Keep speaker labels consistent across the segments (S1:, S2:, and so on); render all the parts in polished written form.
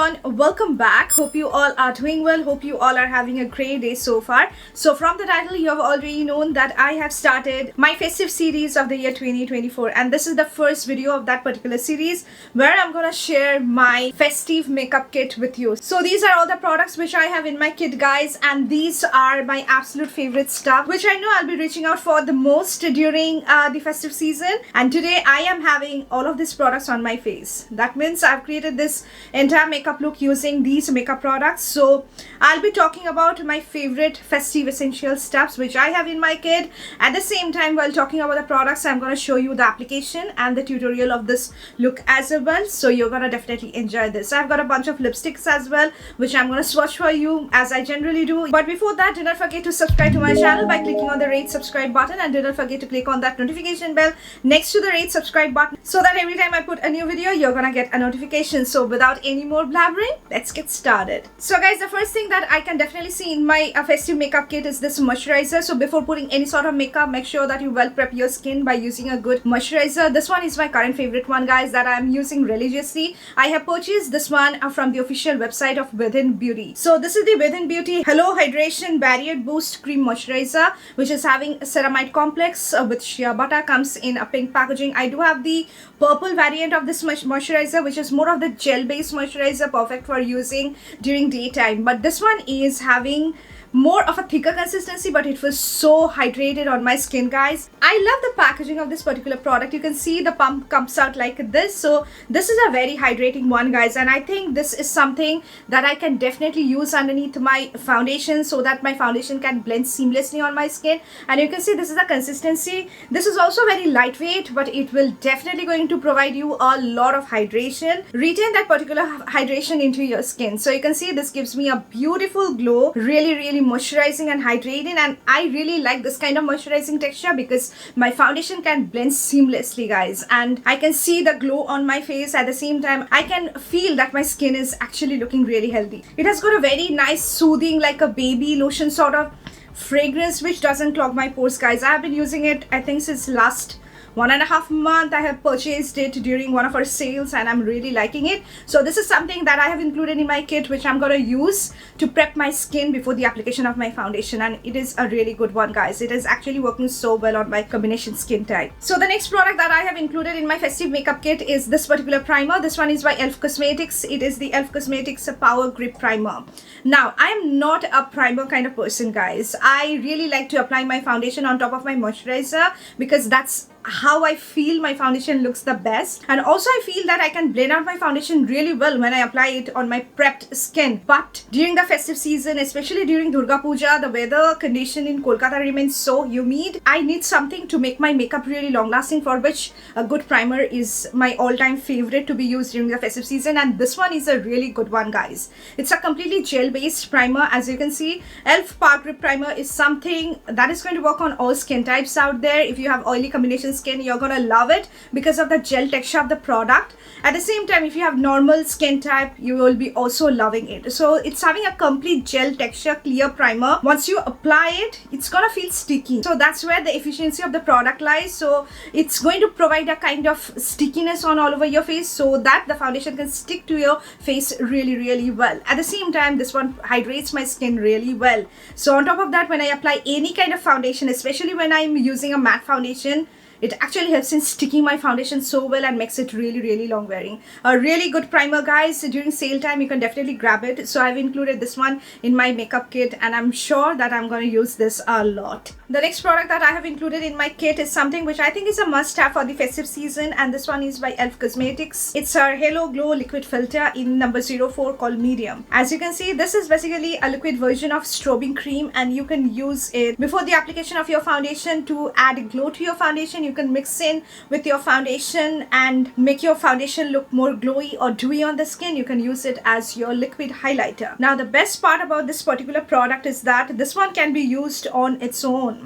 S1: everyone, welcome back. Hope you all are doing well. Hope you all are having a great day so far. So from the title you have already known that I have started my festive series of the year 2024, and this is the first video of that particular series where I'm gonna share my festive makeup kit with you. So these are all the products which I have in my kit, guys, and these are my absolute favorite stuff which I know I'll be reaching out for the most during the festive season. And today I am having all of these products on my face. That means I've created this entire makeup look using these makeup products. So I'll be talking about my favorite festive essential stuffs which I have in my kit. At the same time, while talking about the products, I'm going to show you the application and the tutorial of this look as well. So you're going to definitely enjoy this. I've got a bunch of lipsticks as well which I'm going to swatch for you as I generally do. But before that, do not forget to subscribe to my channel by clicking on the red subscribe button, and do not forget to click on that notification bell next to the red subscribe button so that every time I put a new video you're gonna get a notification. So without any more blabbering, let's get started. So guys, the first thing that I can definitely see in my festive makeup kit is this moisturizer. So before putting any sort of makeup, make sure that you well prep your skin by using a good moisturizer. This one is my current favorite one, guys, that I'm using religiously. I have purchased this one from the official website of Within Beauty. So this is the Within Beauty Hello Hydration Barrier Boost Cream Moisturizer, which is having ceramide complex with shea butter. Comes in a pink packaging. I do have the purple variant of this moisturizer, which is more of the gel based moisturizer, perfect for using during daytime. But this one is having more of a thicker consistency, but it was so hydrated on my skin, guys. I love the packaging of this particular product. You can see the pump comes out like this. So this is a very hydrating one, guys, and I think this is something that I can definitely use underneath my foundation so that my foundation can blend seamlessly on my skin. And you can see this is the consistency. This is also very lightweight, but it will definitely going to provide you a lot of hydration, retain that particular hydration into your skin. So you can see this gives me a beautiful glow, really moisturizing and hydrating, and I really like this kind of moisturizing texture because my foundation can blend seamlessly, guys, and I can see the glow on my face. At the same time, I can feel that my skin is actually looking really healthy. It has got a very nice soothing, like a baby lotion sort of fragrance which doesn't clog my pores, guys. I have been using it, I think, since last 1.5 months. I have purchased it during one of our sales and I'm really liking it. So this is something that I have included in my kit which I'm gonna use to prep my skin before the application of my foundation, and it is a really good one, guys. It is actually working so well on my combination skin type. So the next product that I have included in my festive makeup kit is this particular primer. This one is by e.l.f. Cosmetics. It is the e.l.f. Cosmetics Power Grip Primer. Now, I am not a primer kind of person, guys. I really like to apply my foundation on top of my moisturizer because that's how I feel my foundation looks the best, and also I feel that I can blend out my foundation really well when I apply it on my prepped skin. But during the festive season, especially during Durga Puja, the weather condition in Kolkata remains so humid. I need something to make my makeup really long lasting, for which a good primer is my all-time favorite to be used during the festive season, and this one is a really good one, guys. It's a completely gel based primer. As you can see, e.l.f. Power Grip Primer is something that is going to work on all skin types out there. If you have oily combination skin, you're gonna love it because of the gel texture of the product. At the same time, if you have normal skin type, you will be also loving it. So it's having a complete gel texture clear primer. Once you apply it, it's gonna feel sticky. So that's where the efficiency of the product lies. So it's going to provide a kind of stickiness on all over your face so that the foundation can stick to your face really well. At the same time, this one hydrates my skin really well. So on top of that, when I apply any kind of foundation, especially when I'm using a matte foundation, it actually helps in sticking my foundation so well and makes it really long wearing. A really good primer, guys. During sale time, you can definitely grab it. So I've included this one in my makeup kit and I'm sure that I'm going to use this a lot. The next product that I have included in my kit is something which I think is a must-have for the festive season, and this one is by e.l.f. Cosmetics. It's our Halo Glow Liquid Filter in number 04 called Medium. As you can see, this is basically a liquid version of strobing cream, and you can use it before the application of your foundation to add glow to your foundation. You can mix in with your foundation and make your foundation look more glowy or dewy on the skin. You can use it as your liquid highlighter. Now, the best part about this particular product is that this one can be used on its own.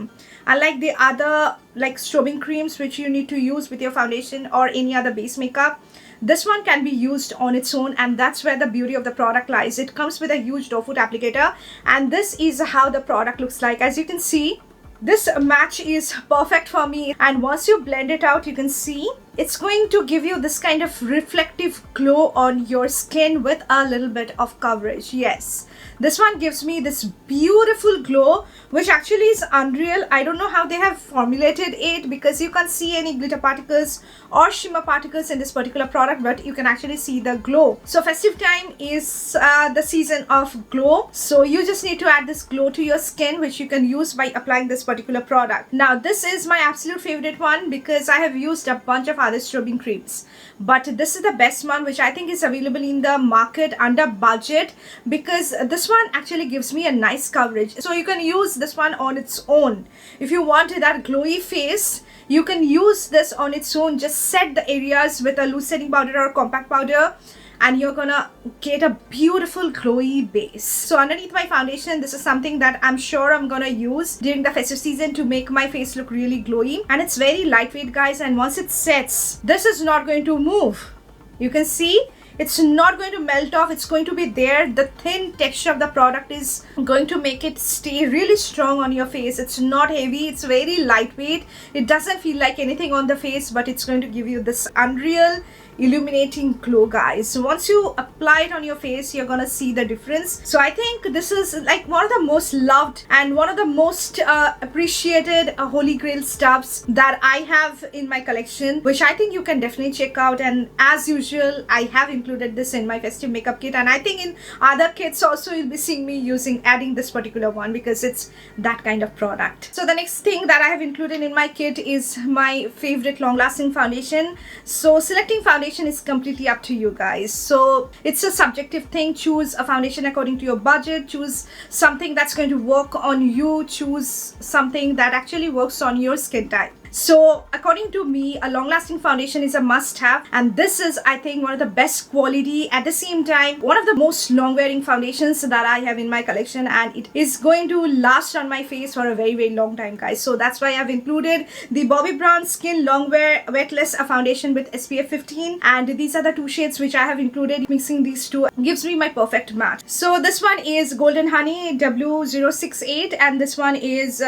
S1: Unlike the other like strobing creams which you need to use with your foundation or any other base makeup, this one can be used on its own, and that's where the beauty of the product lies. It comes with a huge doe foot applicator, and this is how the product looks like. As you can see, this match is perfect for me, and once you blend it out, you can see It's going to give you this kind of reflective glow on your skin with a little bit of coverage. Yes, this one gives me this beautiful glow, which actually is unreal. I don't know how they have formulated it, because you can't see any glitter particles or shimmer particles in this particular product, but you can actually see the glow. So festive time is the season of glow, so you just need to add this glow to your skin, which you can use by applying this particular product. Now this is my absolute favorite one, because I have used a bunch of other strobing creams, but this is the best one, which I think is available in the market under budget, because this one actually gives me a nice coverage. So you can use this one on its own. If you want that glowy face, you can use this on its own. Just set the areas with a loose setting powder or compact powder, and you're gonna get a beautiful glowy base. So underneath my foundation, this is something that I'm sure I'm gonna use during the festive season to make my face look really glowy. And it's very lightweight, guys, and once it sets, this is not going to move. You can see it's not going to melt off. It's going to be there. The thin texture of the product is going to make it stay really strong on your face. It's not heavy. It's very lightweight. It doesn't feel like anything on the face, but it's going to give you this unreal illuminating glow, guys. So once you apply it on your face, you're gonna see the difference. So I think this is like one of the most loved and one of the most appreciated holy grail stuffs that I have in my collection, which I think you can definitely check out. And as usual, I have included this in my festive makeup kit, and I think in other kits also you'll be seeing me adding this particular one, because it's that kind of product. So the next thing that I have included in my kit is my favorite long lasting foundation. So selecting foundation is completely up to you, guys. So it's a subjective thing. Choose a foundation according to your budget. Choose something that's going to work on you. Choose something that actually works on your skin type. So according to me, a long-lasting foundation is a must-have, and this is, I think, one of the best quality, at the same time one of the most long-wearing foundations that I have in my collection, and it is going to last on my face for a very, very long time, guys. So that's why I've included the Bobbi Brown Skin Longwear Weightless foundation with SPF 15, and these are the two shades which I have included. Mixing these two gives me my perfect match. So this one is Golden Honey W068, and this one is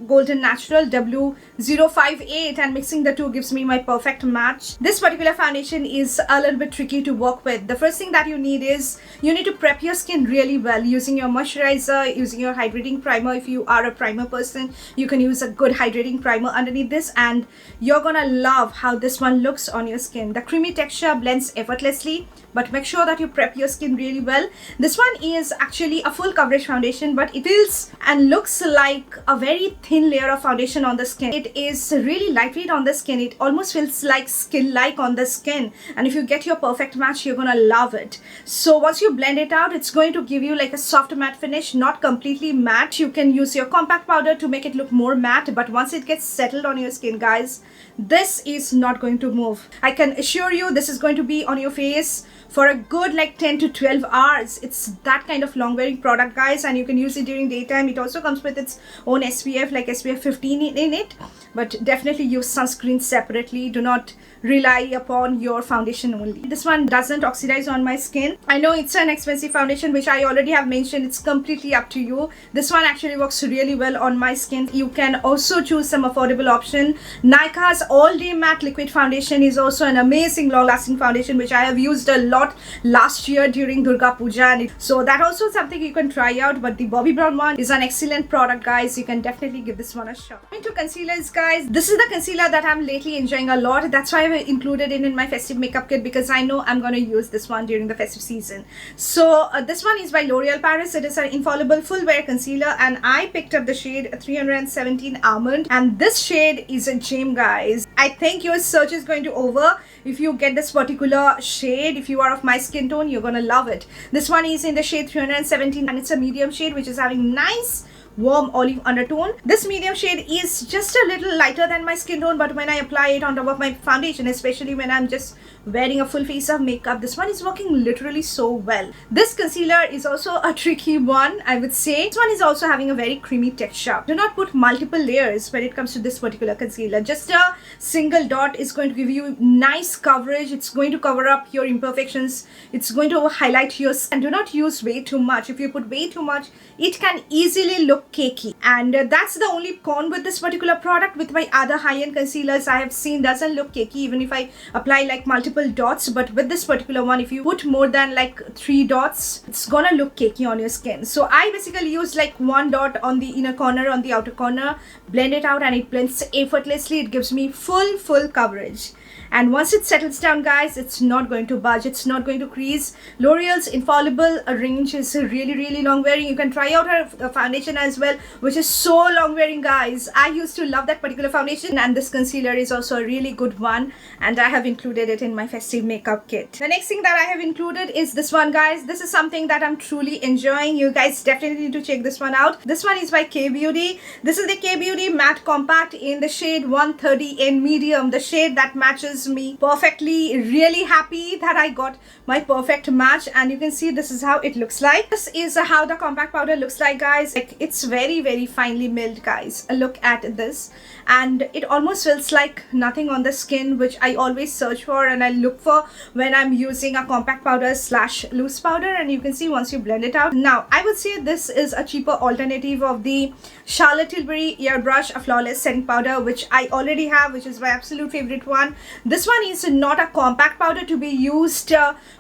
S1: Golden Natural W058, and mixing the two gives me my perfect match. This particular foundation is a little bit tricky to work with. The first thing that you need is you need to prep your skin really well using your moisturizer, using your hydrating primer. If you are a primer person, you can use a good hydrating primer underneath this, and you're gonna love how this one looks on your skin. The creamy texture blends effortlessly, but make sure that you prep your skin really well. This one is actually a full coverage foundation, but it feels and looks like a very thin layer of foundation on the skin. It is really lightweight on the skin. It almost feels like skin-like on the skin, and if you get your perfect match, you're gonna love it. So once you blend it out, it's going to give you like a soft matte finish, not completely matte. You can use your compact powder to make it look more matte, but once it gets settled on your skin, guys, this is not going to move. I can assure you this is going to be on your face for a good like 10 to 12 hours. It's that kind of long wearing product, guys, and you can use it during daytime. It also comes with its own SPF, like SPF 15 in it, but definitely use sunscreen separately. Do not rely upon your foundation only. This one doesn't oxidize on my skin. I know it's an expensive foundation, which I already have mentioned. It's completely up to you. This one actually works really well on my skin. You can also choose some affordable option. Nykaa's All Day Matte Liquid Foundation is also an amazing long lasting foundation, which I have used a lot last year during Durga Puja, and so that also something you can try out. But the Bobbi Brown one is an excellent product, guys. You can definitely give this one a shot. Into concealers, guys, this is the concealer that I'm lately enjoying a lot. That's why I included it in my festive makeup kit, because I know I'm going to use this one during the festive season. So this one is by L'Oreal Paris. It is an infallible full wear concealer, and I picked up the shade 317 Almond, and this shade is a gem, guys. I think your search is going to over if you get this particular shade. If you are of my skin tone, you're gonna love it. This one is in the shade 317, and it's a medium shade, which is having nice warm olive undertone. This medium shade is just a little lighter than my skin tone, but when I apply it on top of my foundation, especially when I'm just wearing a full face of makeup, this one is working literally so well. This concealer is also a tricky one, I would say. This one is also having a very creamy texture. Do not put multiple layers when it comes to this particular concealer. Just a single dot is going to give you nice coverage. It's going to cover up your imperfections. It's going to highlight your skin. And do not use way too much. If you put way too much, it can easily look look cakey. And that's the only con with this particular product. With my other high-end concealers I have seen doesn't look cakey even if I apply like multiple dots, but with this particular one, if you put more than like 3 dots, it's gonna look cakey on your skin. So I basically use like 1 dot on the inner corner, on the outer corner, blend it out, and it blends effortlessly. It gives me full coverage. And once it settles down, guys, it's not going to budge, it's not going to crease. L'Oreal's Infallible range is really long wearing. You can try out her foundation as well, which is so long wearing, guys. I used to love that particular foundation, and this concealer is also a really good one, and I have included it in my festive makeup kit. The next thing that I have included is this one, guys. This is something that I'm truly enjoying. You guys definitely need to check this one out. This one is by K Beauty. This is the K Beauty Matte Compact in the shade 130 in medium, the shade that matches me perfectly. Really happy that I got my perfect match, and you can see this is how it looks like. This is how the compact powder looks like, guys. Like, it's very finely milled, guys. Look at this, and it almost feels like nothing on the skin, which I always search for and I look for when I'm using a compact powder slash loose powder. And you can see once you blend it out. Now I would say this is a cheaper alternative of the Charlotte Tilbury Airbrush, a flawless setting powder, which I already have, which is my absolute favorite one. This one is not a compact powder to be used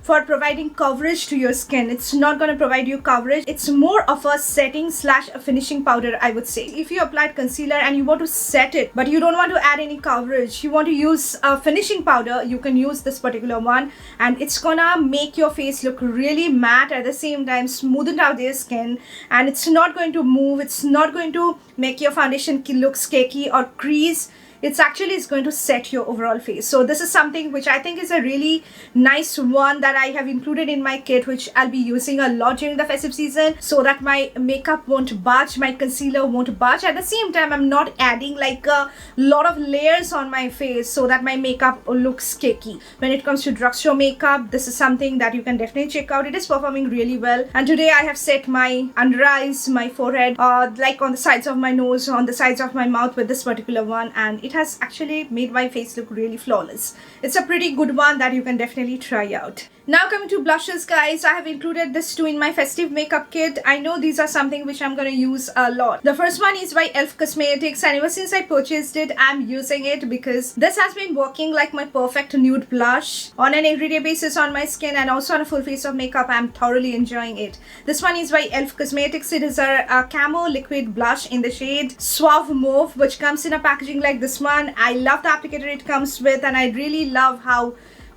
S1: for providing coverage to your skin. It's not going to provide you coverage. It's more of a setting slash a finishing powder, I would say. If you applied concealer and you want to set it, but you don't want to add any coverage, you want to use a finishing powder, you can use this particular one, and it's gonna make your face look really matte, at the same time smoothen out your skin, and it's not going to move. It's not going to make your foundation look cakey or crease. It's actually is going to set your overall face. So this is something which I think is a really nice one that I have included in my kit, which I'll be using a lot during the festive season, so that my makeup won't budge, my concealer won't budge. At the same time, I'm not adding like a lot of layers on my face so that my makeup looks cakey. When it comes to drugstore makeup, this is something that you can definitely check out. It is performing really well. And today I have set my under eyes, my forehead, like on the sides of my nose, on the sides of my mouth with this particular one, and it has actually made my face look really flawless. It's a pretty good one that you can definitely try out. Now coming to blushes, guys, I have included this too in my festive makeup kit. I know these are something which I'm going to use a lot. The first one is by e.l.f. Cosmetics, and ever since I purchased it, I'm using it because this has been working like my perfect nude blush on an everyday basis on my skin, and also on a full face of makeup. I'm thoroughly enjoying it. This one is by e.l.f. Cosmetics. It is a camo liquid blush in the shade Suave Mauve, which comes in a packaging like this one. I love the applicator it comes with, and I really love how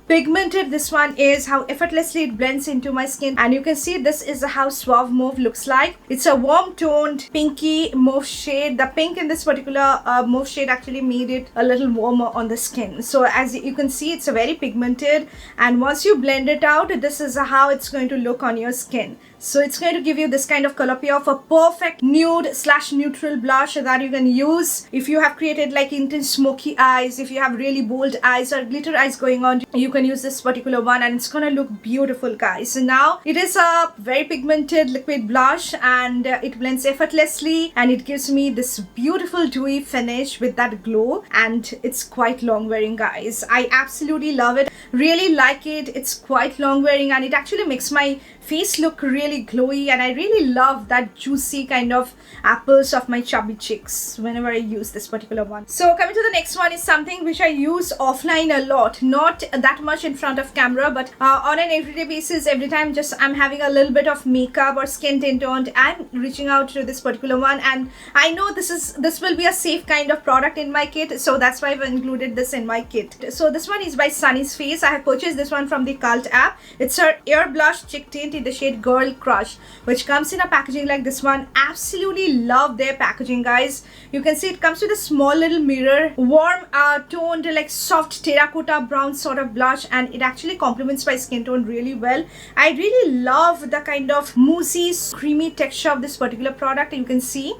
S1: pigmented this one is, how effortlessly it blends into my skin. And you can see this is how Suave Mauve looks like. It's a warm toned pinky mauve shade. The pink in this particular mauve shade actually made it a little warmer on the skin. So as you can see, it's a very pigmented, and once you blend it out, this is how it's going to look on your skin. So it's going to give you this kind of color payoff, a perfect nude slash neutral blush that you can use if you have created like intense smoky eyes, if you have really bold eyes or glitter eyes going on. You can use this particular one, and it's gonna look beautiful, guys. So now it is a very pigmented liquid blush, and it blends effortlessly, and it gives me this beautiful dewy finish with that glow, and it's quite long wearing, guys. I absolutely love it, really like it. It's quite long wearing, and it actually makes my face look really glowy, and I really love that juicy kind of apples of my chubby cheeks whenever I use this particular one. So coming to the next one is something which I use offline a lot, not that much in front of camera, but on an everyday basis, every time just I'm having a little bit of makeup or skin tint on, I'm reaching out to this particular one, and I know this will be a safe kind of product in my kit, so that's why I've included this in my kit. So this one is by SUNNIES Face. I have purchased this one from the Cult app. It's her AIRBLUSH Chick Tint in the shade Girl Crush, which comes in a packaging like this one. Absolutely love their packaging, guys. You can see it comes with a small little mirror, warm toned like soft terracotta brown sort of blush, and it actually complements my skin tone really well. I really love the kind of moussey creamy texture of this particular product. You can see,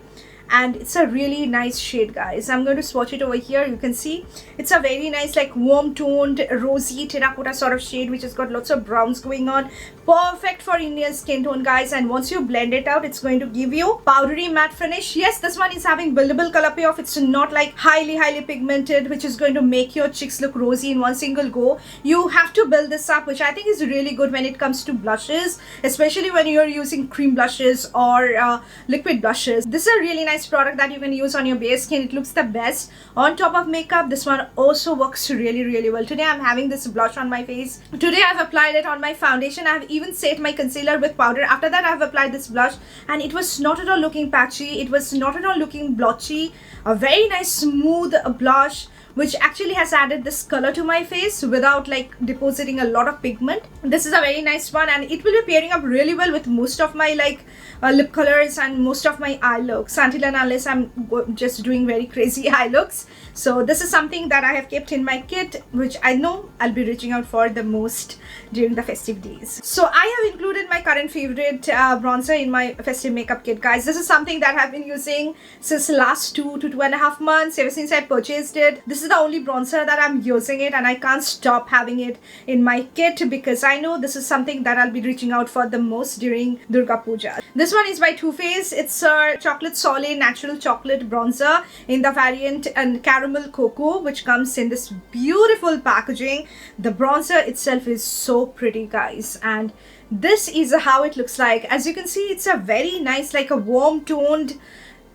S1: and it's a really nice shade, guys. I'm going to swatch it over here. You can see it's a very nice like warm toned rosy terracotta sort of shade, which has got lots of browns going on. Perfect for Indian skin tone, guys. And once you blend it out, it's going to give you powdery matte finish. Yes, this one is having buildable color payoff. It's not like highly pigmented, which is going to make your cheeks look rosy in one single go. You have to build this up, which I think is really good when it comes to blushes, especially when you're using cream blushes or liquid blushes. This is a really nice product that you can use on your bare skin. It looks the best on top of makeup. This one also works really well. Today I'm having this blush on my face. Today I've applied it on my foundation. I've even set my concealer with powder. After that I've applied this blush, and it was not at all looking patchy. It was not at all looking blotchy. A very nice smooth blush, which actually has added this color to my face without like depositing a lot of pigment. This is a very nice one, and it will be pairing up really well with most of my like lip colors and most of my eye looks, until and unless I'm just doing very crazy eye looks. So this is something that I have kept in my kit, which I know I'll be reaching out for the most during the festive days. So I have included my current favorite bronzer in my festive makeup kit, guys. This is something that I've been using since the last 2 to 2.5 months, ever since I purchased it. This is the only bronzer that I'm using it, and I can't stop having it in my kit because I know this is something that I'll be reaching out for the most during Durga Puja. This one is by Too Faced. It's a chocolate Soleil natural chocolate bronzer in the variant and caramel cocoa, which comes in this beautiful packaging. The bronzer itself is so pretty, guys, and this is how it looks like. As you can see, it's a very nice like a warm toned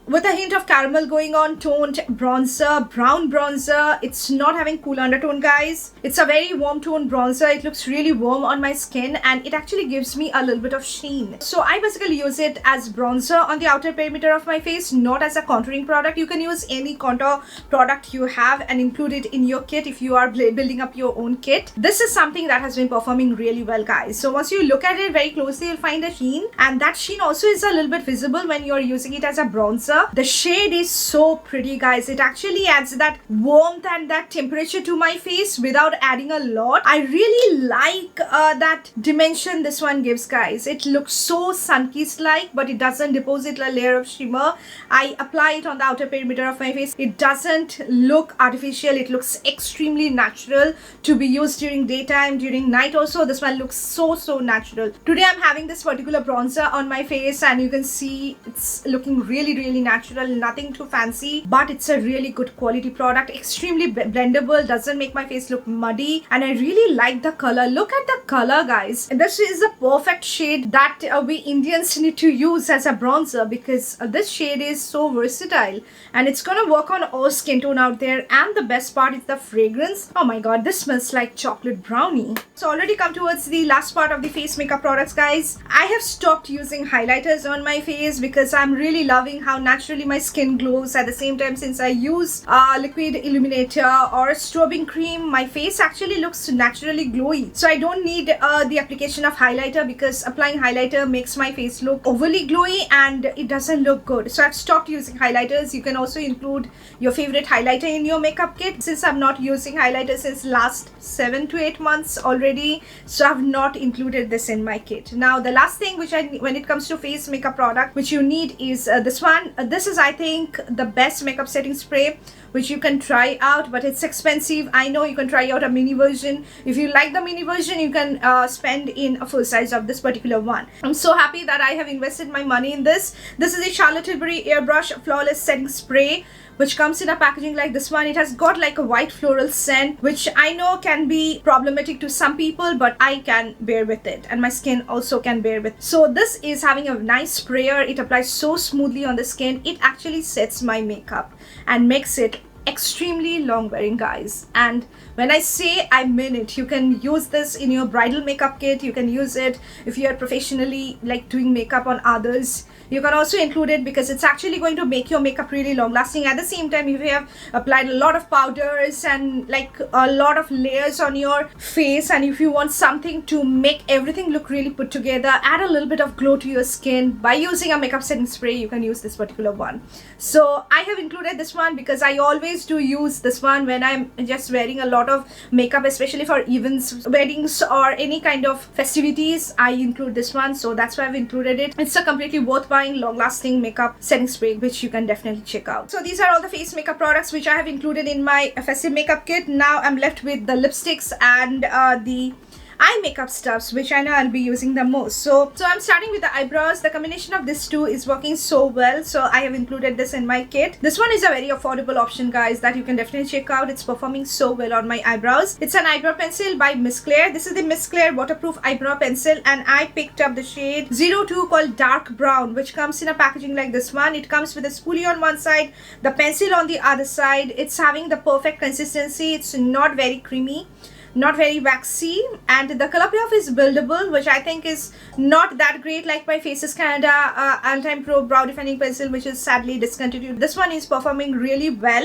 S1: with a hint of caramel going on toned bronzer, brown bronzer. It's not having cool undertone, guys. It's a very warm toned bronzer. It looks really warm on my skin, and it actually gives me a little bit of sheen. So I basically use it as bronzer on the outer perimeter of my face, not as a contouring product. You can use any contour product you have and include it in your kit if you are building up your own kit. This is something that has been performing really well, guys. So once you look at it very closely, you'll find a sheen, and that sheen also is a little bit visible when you're using it as a bronzer. The shade is so pretty, guys. It actually adds that warmth and that temperature to my face without adding a lot. I really like that dimension this one gives, guys. It looks so sun-kissed like, but it doesn't deposit a layer of shimmer. I apply it on the outer perimeter of my face. It doesn't look artificial. It looks extremely natural to be used during daytime, during night also. This one looks so natural. Today I'm having this particular bronzer on my face, and you can see it's looking really natural, nothing too fancy, but it's a really good quality product, extremely blendable, doesn't make my face look muddy, and I really like the color. Look at the color, guys. This is a perfect shade that we Indians need to use as a bronzer, because this shade is so versatile and it's gonna work on all skin tone out there. And the best part is the fragrance. Oh my god, this smells like chocolate brownie. So already come towards the last part of the face makeup products, guys. I have stopped using highlighters on my face because I'm really loving how naturally my skin glows. At the same time, since I use liquid illuminator or strobing cream, my face actually looks naturally glowy. So I don't need the application of highlighter, because applying highlighter makes my face look overly glowy and it doesn't look good. So I've stopped using highlighters. You can also include your favorite highlighter in your makeup kit. Since I'm not using highlighter since last 7 to 8 months already, so I've not included this in my kit. Now the last thing which when it comes to face makeup product which you need is this one. This is, I think, the best makeup setting spray which you can try out, but it's expensive. I know. You can try out a mini version. If you like the mini version, you can spend in a full size of this particular one. I'm so happy that I have invested my money in this. This is a Charlotte Tilbury Airbrush Flawless Setting Spray, which comes in a packaging like this one. It has got like a white floral scent, which I know can be problematic to some people, but I can bear with it, and my skin also can bear with it. So this is having a nice sprayer. It applies so smoothly on the skin. It actually sets my makeup and makes it extremely long wearing, guys. And when I say, I mean it. You can use this in your bridal makeup kit. You can use it if you are professionally like doing makeup on others. You can also include it because it's actually going to make your makeup really long lasting. At the same time, if you have applied a lot of powders and like a lot of layers on your face, and if you want something to make everything look really put together, add a little bit of glow to your skin by using a makeup setting spray, you can use this particular one. So I have included this one because I always do use this one when I'm just wearing a lot of makeup, especially for events, weddings, or any kind of festivities. I include this one, so that's why I've included it. It's a completely worth satisfying, long-lasting makeup setting spray, which you can definitely check out. So these are all the face makeup products which I have included in my festive makeup kit. Now I'm left with the lipsticks and the eye makeup stuffs, which I know I'll be using the most. So I'm starting with the eyebrows. The combination of these two is working so well, so I have included this in my kit. This one is a very affordable option, guys, that you can definitely check out. It's performing so well on my eyebrows. It's an eyebrow pencil by Miss Claire. This is the Miss Claire waterproof eyebrow pencil, and I picked up the shade 02 called dark brown, which comes in a packaging like this one. It comes with a spoolie on one side, the pencil on the other side. It's having the perfect consistency. It's not very creamy, not very waxy, and the color payoff is buildable, which I think is not that great like my Faces Canada All-Time Pro Brow Defining Pencil, which is sadly discontinued. This one is performing really well,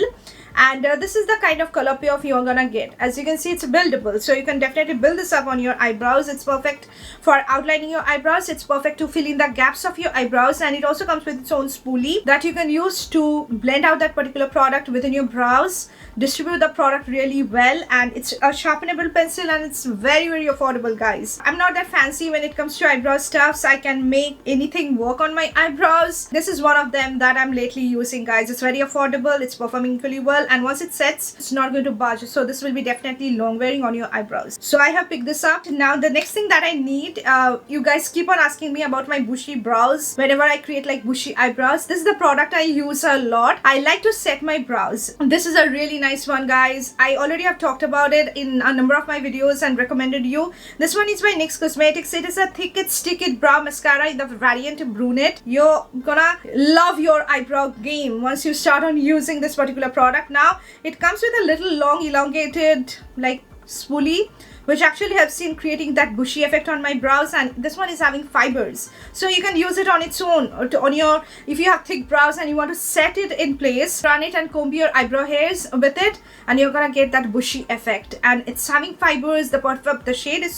S1: and this is the kind of color payoff you're gonna get. As you can see, it's buildable, so you can definitely build this up on your eyebrows. It's perfect for outlining your eyebrows. It's perfect to fill in the gaps of your eyebrows, and it also comes with its own spoolie that you can use to blend out that particular product within your brows, distribute the product really well, and it's a sharpenable pencil, and it's very affordable, guys. I'm not that fancy when it comes to eyebrow stuffs. I can make anything work on my eyebrows. This is one of them that I'm lately using, guys. It's very affordable, it's performing equally well, and once it sets, it's not going to budge. So this will be definitely long wearing on your eyebrows. So I have picked this up. Now the next thing that I need, you guys keep on asking me about my bushy brows whenever I create like bushy eyebrows. This is the product I use a lot. I like to set my brows. This is a really nice one, guys. I already have talked about it in a number of my videos and recommended you. This one is by NYX Cosmetics. It is a Thick It Stick It brow mascara in the variant Brunette. You're gonna love your eyebrow game once you start on using this particular product. Now it comes with a little long elongated like spoolie, which actually helps in creating that bushy effect on my brows, and this one is having fibers, so you can use it on its own, or on your, if you have thick brows and you want to set it in place, run it and comb your eyebrow hairs with it, and you're gonna get that bushy effect. And it's having fibers. The shade is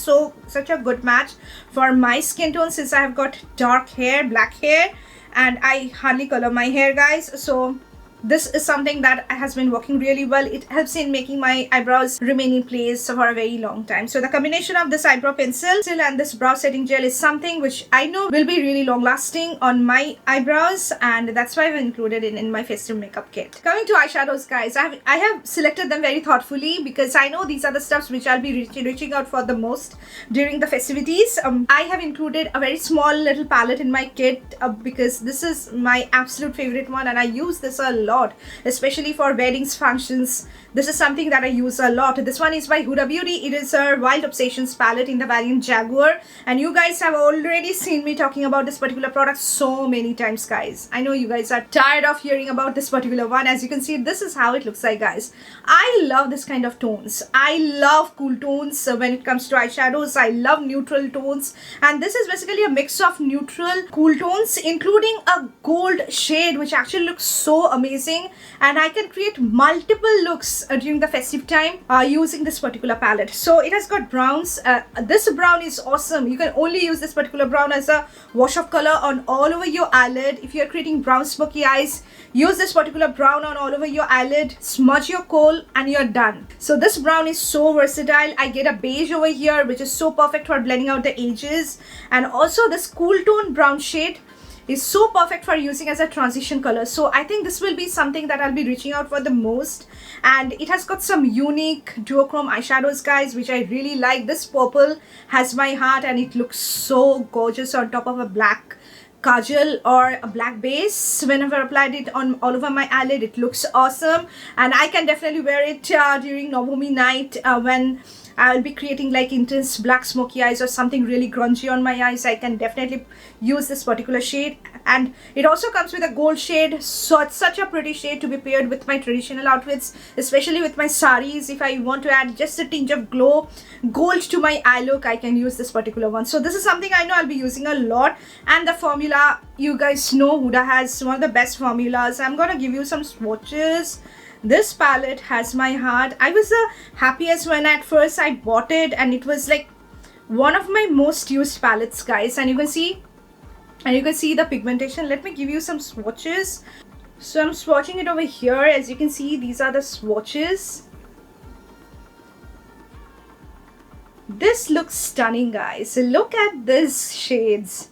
S1: such a good match for my skin tone, since I have got dark hair, black hair, and I hardly color my hair, guys. So this is something that has been working really well. It helps in making my eyebrows remain in place for a very long time. So the combination of this eyebrow pencil and this brow setting gel is something which I know will be really long lasting on my eyebrows, and that's why I've included it in my festive makeup kit. Coming to eyeshadows, guys, I have selected them very thoughtfully, because I know these are the stuffs which I'll be reaching out for the most during the festivities. I have included a very small little palette in my kit because this is my absolute favorite one, and I use this a lot, especially for weddings, functions. This is something that I use a lot. This one is by Huda Beauty. It is a Wild Obsessions palette in the variant Jaguar, and you guys have already seen me talking about this particular product so many times, guys. I know you guys are tired of hearing about this particular one. As you can see, this is how it looks like, guys. I love this kind of tones. I love cool tones when it comes to eyeshadows. I love neutral tones, and this is basically a mix of neutral cool tones, including a gold shade, which actually looks so amazing. And I can create multiple looks during the festive time using this particular palette. So it has got browns. This brown is awesome. You can only use this particular brown as a wash of color on all over your eyelid. If you're creating brown smoky eyes, use this particular brown on all over your eyelid, smudge your kohl, and you're done. So this brown is so versatile. I get a beige over here, which is so perfect for blending out the edges, and also this cool tone brown shade is so perfect for using as a transition color. So I think this will be something that I'll be reaching out for the most. And it has got some unique duochrome eyeshadows, guys, which I really like. This purple has my heart, and it looks so gorgeous on top of a black kajal or a black base. Whenever I applied it on all over my eyelid, it looks awesome, and I can definitely wear it during Navami night when I'll be creating like intense black smoky eyes or something really grungy on my eyes. I can definitely use this particular shade, and it also comes with a gold shade, so it's such a pretty shade to be paired with my traditional outfits, especially with my saris. If I want to add just a tinge of glow gold to my eye look, I can use this particular one. So this is something I know I'll be using a lot. And the formula, you guys know Huda has one of the best formulas. I'm gonna give you some swatches. This palette has my heart. I was the happiest when at first I bought it, and it was like one of my most used palettes, guys. And you can see the pigmentation. Let me give you some swatches. So I'm swatching it over here. As you can see, these are the swatches. This looks stunning, guys. Look at these shades.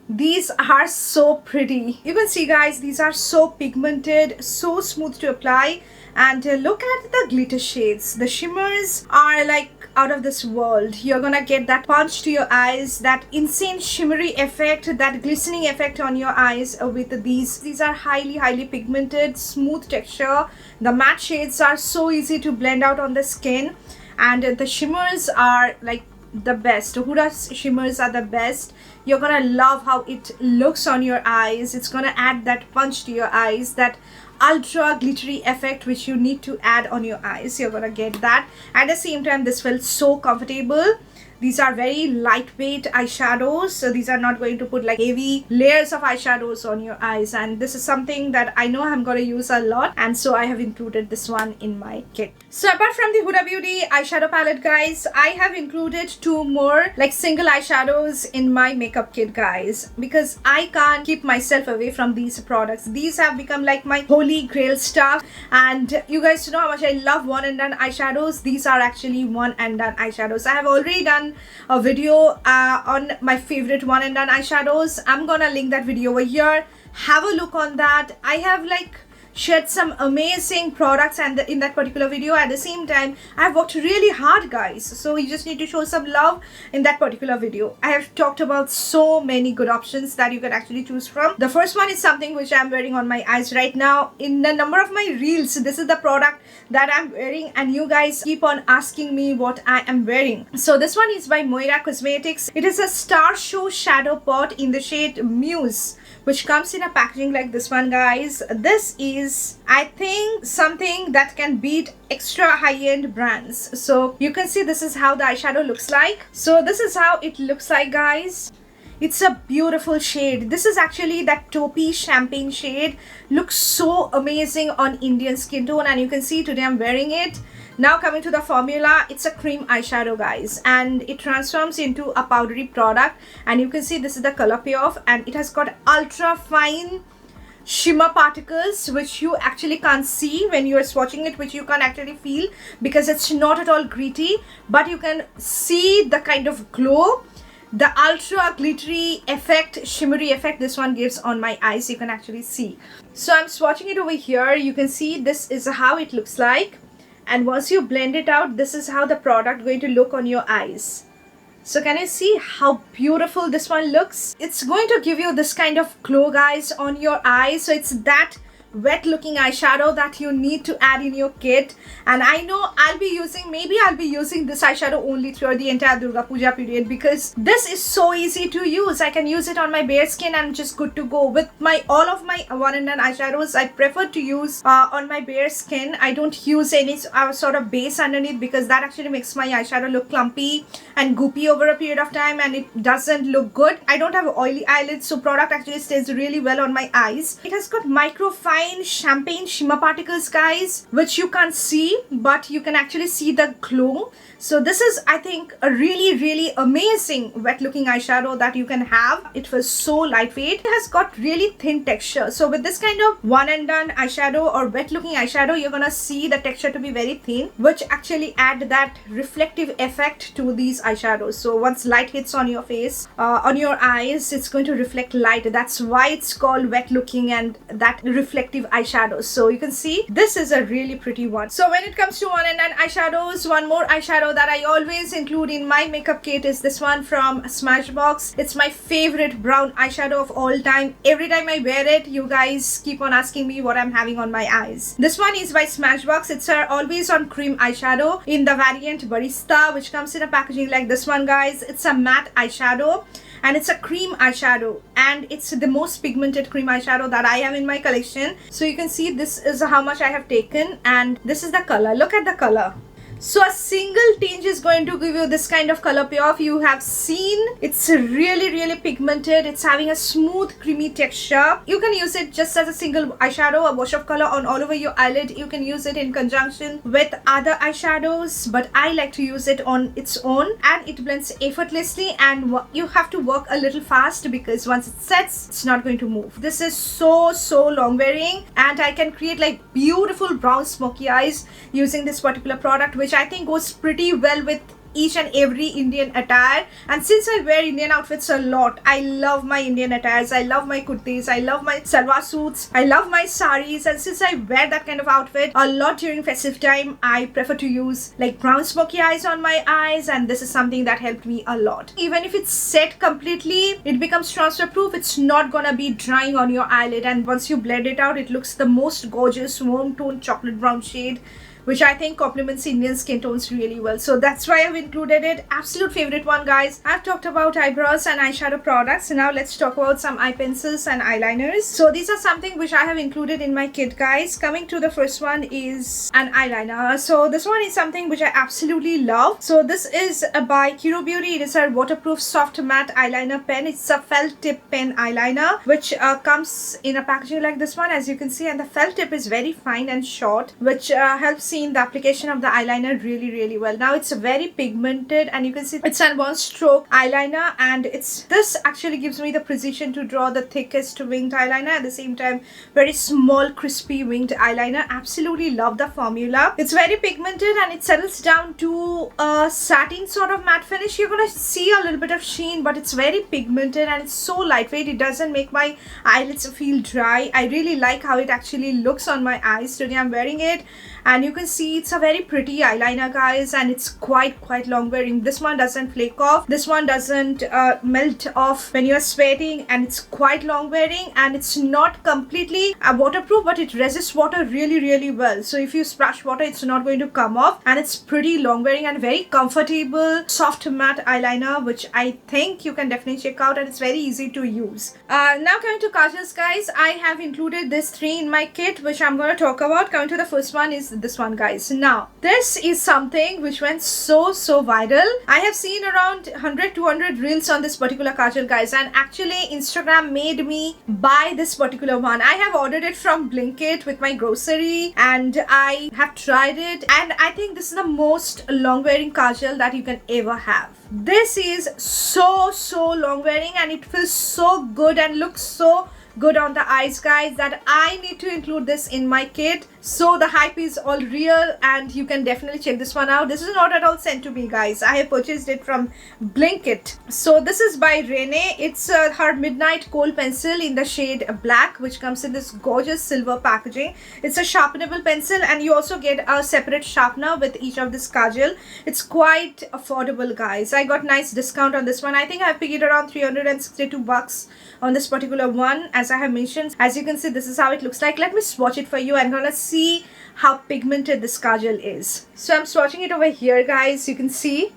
S1: These are so pretty. You can see guys, these are so pigmented, so smooth to apply. And look at the glitter shades. The shimmers are like out of this world. You're gonna get that punch to your eyes, that insane shimmery effect, that glistening effect on your eyes with these. These are highly pigmented, smooth texture. The matte shades are so easy to blend out on the skin. And the shimmers are like the best. Huda's shimmers are the best. You're gonna love how it looks on your eyes. It's gonna add that punch to your eyes, that ultra glittery effect which you need to add on your eyes. You're gonna get that. At the same time, this felt so comfortable. These are very lightweight eyeshadows, so these are not going to put like heavy layers of eyeshadows on your eyes, and this is something that I know I'm going to use a lot, and so I have included this one in my kit. So apart from the Huda Beauty eyeshadow palette guys, I have included 2 more like single eyeshadows in my makeup kit guys, because I can't keep myself away from these products. These have become like my holy grail stuff, and you guys know how much I love one and done eyeshadows. These are actually one and done eyeshadows. I have already done a video on my favorite one and done eyeshadows. I'm gonna link that video over here. Have a look on that. I have like shared some amazing products and in that particular video. At the same time, I've worked really hard guys, so you just need to show some love in that particular video. I have talked about so many good options that you can actually choose from. The first one is something which I'm wearing on my eyes right now. In the number of my reels, this is the product that I'm wearing, and you guys keep on asking me what I am wearing. So this one is by Moira Cosmetics. It is a Star Show shadow pot in the shade Muse, which comes in a packaging like this one guys. This is, I think, something that can beat extra high-end brands. So you can see this is how the eyeshadow looks like. So this is how it looks like guys. It's a beautiful shade. This is actually that taupey champagne shade. Looks so amazing on Indian skin tone, and you can see today I'm wearing it. Now coming to the formula, it's a cream eyeshadow guys, and it transforms into a powdery product, and you can see this is the color payoff, and it has got ultra fine shimmer particles which you actually can't see when you are swatching it, which you can actually feel because it's not at all gritty, but you can see the kind of glow, the ultra glittery effect, shimmery effect this one gives on my eyes. You can actually see. So I'm swatching it over here. You can see this is how it looks like. And once you blend it out, this is how the product going to look on your eyes. So can you see how beautiful this one looks? It's going to give you this kind of glow guys on your eyes. So it's that wet looking eyeshadow that you need to add in your kit. And I know maybe I'll be using this eyeshadow only throughout the entire Durga Puja period, because this is so easy to use. I can use it on my bare skin and just good to go. With all of my one and done eyeshadows, I prefer to use on my bare skin. I don't use any sort of base underneath, because that actually makes my eyeshadow look clumpy and goopy over a period of time, and it doesn't look good. I don't have oily eyelids, so product actually stays really well on my eyes. It has got micro fine champagne shimmer particles guys, which you can't see, but you can actually see the glow. So this is, I think, a really amazing wet looking eyeshadow that you can have. It was so lightweight. It has got really thin texture. So with this kind of one and done eyeshadow or wet looking eyeshadow, you're gonna see the texture to be very thin, which actually add that reflective effect to these eyeshadows. So once light hits on your face, on your eyes, it's going to reflect light. That's why it's called wet looking and that reflective eyeshadows. So you can see this is a really pretty one. So when it comes to one and done eyeshadows, one more eyeshadow that I always include in my makeup kit is this one from SMASHBOX. It's my favorite brown eyeshadow of all time. Every time I wear it, you guys keep on asking me what I'm having on my eyes. This one is by SMASHBOX. It's a always on cream eyeshadow in the variant Barista, which comes in a packaging like this one guys. It's a matte eyeshadow, and it's a cream eyeshadow, and it's the most pigmented cream eyeshadow that I have in my collection. So you can see this is how much I have taken, and this is the color. Look at the color. So a single tinge is going to give you this kind of color payoff. You have seen it's really pigmented. It's having a smooth creamy texture. You can use it just as a single eyeshadow, a wash of color on all over your eyelid. You can use it in conjunction with other eyeshadows, but I like to use it on its own, and it blends effortlessly, and you have to work a little fast because once it sets, it's not going to move. This is so long wearing, and I can create like beautiful brown smoky eyes using this particular product, which I think goes pretty well with each and every Indian attire. And since I wear Indian outfits a lot, I love my Indian attires, I love my kurtis, I love my salwar suits, I love my saris. And since I wear that kind of outfit a lot during festive time, I prefer to use like brown smoky eyes on my eyes, and this is something that helped me a lot. Even if it's set completely, it becomes transfer proof. It's not gonna be drying on your eyelid, and once you blend it out, it looks the most gorgeous warm tone chocolate brown shade, which I think complements Indian skin tones really well. So that's why I've included it. Absolute favorite one, guys. I've talked about eyebrows and eyeshadow products. Now let's talk about some eye pencils and eyeliners. So these are something which I have included in my kit, guys. Coming to the first one is an eyeliner. So this one is something which I absolutely love. So this is by KIRO Beauty. It is a waterproof soft matte eyeliner pen. It's a felt tip pen eyeliner, which comes in a packaging like this one, as you can see. And the felt tip is very fine and short, which helps in the application of the eyeliner really well. Now it's very pigmented, and you can see it's a one stroke eyeliner, and this actually gives me the precision to draw the thickest winged eyeliner, at the same time very small crispy winged eyeliner. Absolutely love the formula. It's very pigmented and it settles down to a satin sort of matte finish. You're gonna see a little bit of sheen, but it's very pigmented and it's so lightweight. It doesn't make my eyelids feel dry. I really like how it actually looks on my eyes. Today I'm wearing it, and you can see it's a very pretty eyeliner, guys, and it's quite long wearing. This one doesn't flake off, this one doesn't melt off when you're sweating, and it's quite long wearing, and it's not completely waterproof, but it resists water really well. So if you splash water, it's not going to come off, and it's pretty long wearing and very comfortable soft matte eyeliner, which I think you can definitely check out, and it's very easy to use. Now coming to kajals, guys, I have included these 3 in my kit, which I'm going to talk about. Coming to the first one is this one, guys. Now this is something which went so viral. I have seen around 100-200 reels on this particular kajal, guys, and actually Instagram made me buy this particular one. I have ordered it from Blinkit with my grocery, and I have tried it, and I think this is the most long wearing kajal that you can ever have. This is so long wearing, and it feels so good and looks so good on the eyes, guys, that I need to include this in my kit. So the hype is all real, and you can definitely check this one out. This is not at all sent to me, guys. I have purchased it from Blinkit. So this is by RENEE. It's her Midnight Kohl pencil in the shade black, which comes in this gorgeous silver packaging. It's a sharpenable pencil, and you also get a separate sharpener with each of this kajal. It's quite affordable, guys. I got nice discount on this one. I think I paid around 362 bucks on this particular one, as I have mentioned. As you can see, this is how it looks like. Let me swatch it for you. I'm gonna see how pigmented this kajal is. So I'm swatching it over here, guys. You can see,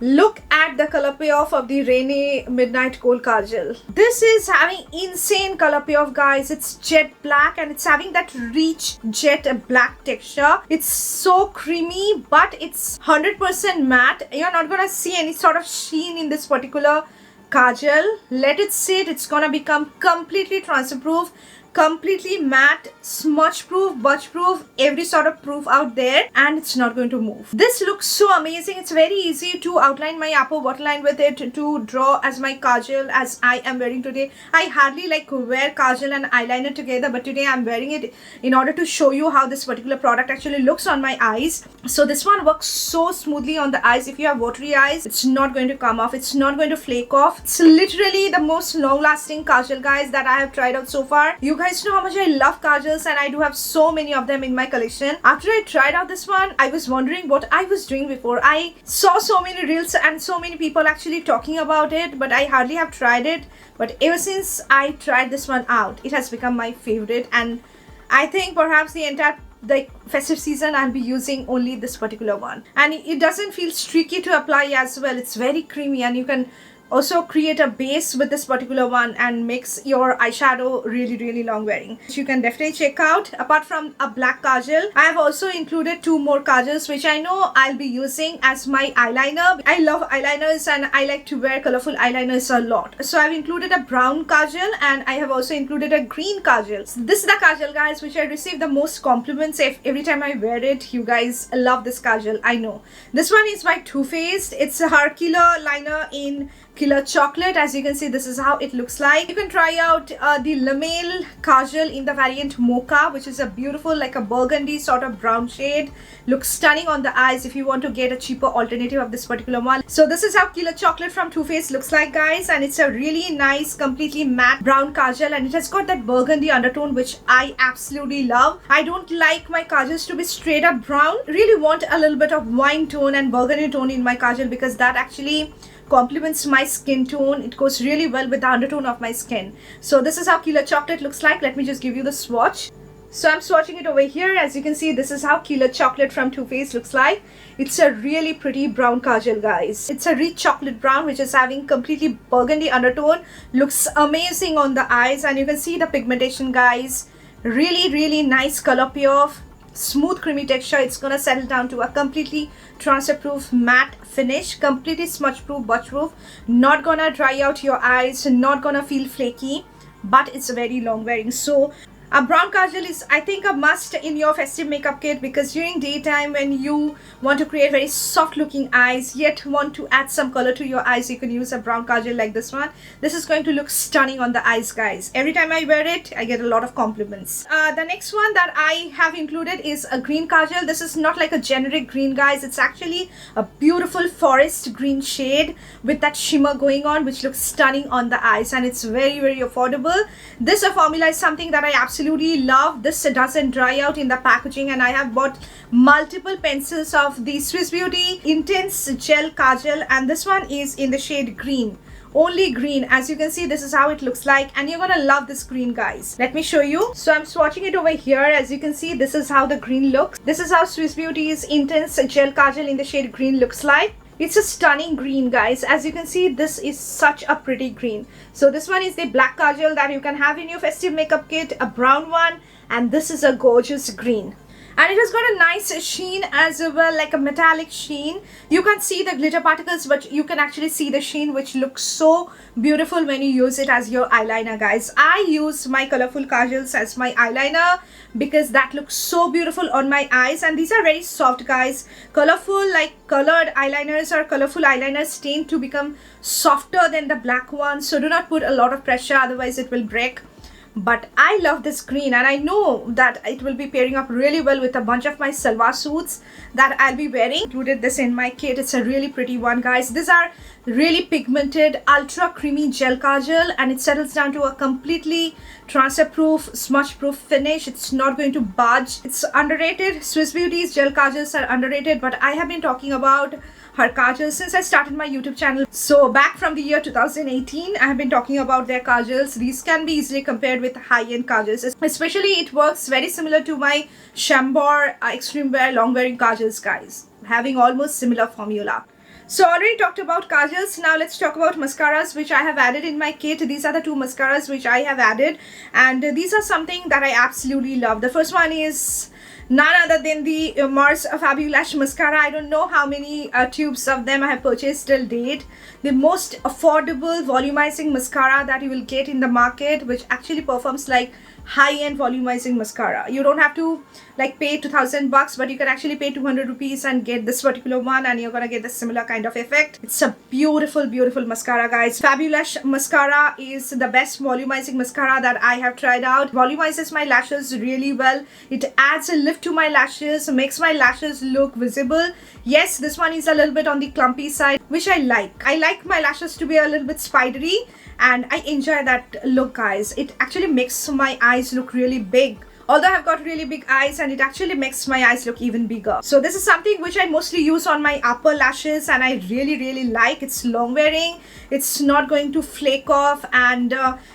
S1: look at the color payoff of the RENEE Midnight Kohl kajal. This is having insane color payoff, guys. It's jet black, and it's having that rich jet black texture. It's so creamy, but it's 100% matte. You're not gonna see any sort of sheen in this particular kajal. Let it sit. It's gonna become completely transfer proof, completely matte, smudge proof, budge proof, every sort of proof out there, and it's not going to move. This looks so amazing. It's very easy to outline my upper waterline with it, to draw as my kajal, as I am wearing today. I hardly like wear kajal and eyeliner together, but today I'm wearing it in order to show you how this particular product actually looks on my eyes. So this one works so smoothly on the eyes. If you have watery eyes, it's not going to come off, it's not going to flake off. It's literally the most long lasting kajal, guys, that I have tried out so far. You guys know how much I love kajals, and I do have so many of them in my collection. After I tried out this one, I was wondering what I was doing before. I saw so many reels and so many people actually talking about it, but I hardly have tried it. But ever since I tried this one out, it has become my favorite, and I think perhaps the entire festive season I'll be using only this particular one. And it doesn't feel streaky to apply as well. It's very creamy, and you can also create a base with this particular one and makes your eyeshadow really long wearing. You can definitely check out. Apart from a black kajal, I have also included 2 more kajals, which I know I'll be using as my eyeliner. I love eyeliners, and I like to wear colorful eyeliners a lot. So I've included a brown kajal, and I have also included a green kajal. So this is the kajal, guys, which I receive the most compliments every time I wear it. You guys love this kajal, I know. This one is by Too Faced. It's a her killer liner in Killer Chocolate. As you can see, this is how it looks like. You can try out the Lamel Kajal in the variant Mocha, which is a beautiful, like a burgundy sort of brown shade. Looks stunning on the eyes if you want to get a cheaper alternative of this particular one. So this is how Killer Chocolate from Too Faced looks like, guys, and it's a really nice, completely matte brown kajal, and it has got that burgundy undertone, which I absolutely love. I don't like my kajals to be straight up brown. Really want a little bit of wine tone and burgundy tone in my kajal, because that actually complements my skin tone. It goes really well with the undertone of my skin. So this is how Killer Chocolate looks like. Let me just give you the swatch. So I'm swatching it over here. As you can see, this is how Killer Chocolate from Too Faced looks like. It's a really pretty brown kajal, guys. It's a rich chocolate brown, which is having completely burgundy undertone. Looks amazing on the eyes, and you can see the pigmentation, guys. Really nice color payoff. Smooth creamy texture. It's gonna settle down to a completely transfer proof matte finish, completely smudge proof, budge proof, not gonna dry out your eyes, not gonna feel flaky, but it's very long wearing. So a brown kajal is, I think, a must in your festive makeup kit, because during daytime when you want to create very soft looking eyes yet want to add some color to your eyes, you can use a brown kajal like this one. This is going to look stunning on the eyes, guys. Every time I wear it, I get a lot of compliments. The next one that I have included is a green kajal. This is not like a generic green, guys. It's actually a beautiful forest green shade with that shimmer going on, which looks stunning on the eyes, and it's very affordable. This formula is something that I absolutely love. This doesn't dry out in the packaging, and I have bought multiple pencils of the Swiss Beauty Intense Gel Kajal, and this one is in the shade green. Only green. As you can see, this is how it looks like, and you're gonna love this green, guys. Let me show you. So I'm swatching it over here. As you can see, this is how the green looks. This is how Swiss Beauty's Intense Gel Kajal in the shade green looks like. It's a stunning green, guys. As you can see, this is such a pretty green. So this one is the black kajal that you can have in your festive makeup kit, a brown one, and this is a gorgeous green. And it has got a nice sheen as well, like a metallic sheen. You can see the glitter particles, but you can actually see the sheen, which looks so beautiful when you use it as your eyeliner, guys. I use my colorful kajals as my eyeliner because that looks so beautiful on my eyes, and these are very soft, guys. Colorful, like colored eyeliners or colorful eyeliners tend to become softer than the black ones, so do not put a lot of pressure, otherwise it will break. But I love this green, and I know that it will be pairing up really well with a bunch of my salwar suits that I'll be wearing. Included this in my kit. It's a really pretty one, guys. These are really pigmented, ultra creamy gel kajal, and it settles down to a completely transfer proof, smudge proof finish. It's not going to budge. It's underrated. Swiss Beauty's gel kajals are underrated, but I have been talking about her kajals since I started my YouTube channel. So back from the year 2018, I have been talking about their kajals. These can be easily compared with high-end kajals. Especially, it works very similar to my Chambord Extreme Wear long wearing kajals, guys, having almost similar formula. So already talked about kajals. Now let's talk about mascaras, which I have added in my kit. These are the two mascaras which I have added, and these are something that I absolutely love. The first one is none other than the Mars FABULASH mascara. I don't know how many tubes of them I have purchased till date. The most affordable volumizing mascara that you will get in the market, which actually performs like high-end volumizing mascara. You don't have to like pay 2,000 bucks, but you can actually pay 200 rupees and get this particular one, and you're gonna get the similar kind of effect. It's a beautiful mascara, guys. FABULASH mascara is the best volumizing mascara that I have tried out. Volumizes my lashes really well. It adds a lift to my lashes, makes my lashes look visible. Yes, this one is a little bit on the clumpy side, which I like. I like my lashes to be a little bit spidery, and I enjoy that look, guys. It actually makes my eyes look really big. Although I've got really big eyes, and it actually makes my eyes look even bigger. So this is something which I mostly use on my upper lashes, and I really like. It's long wearing, it's not going to flake off, and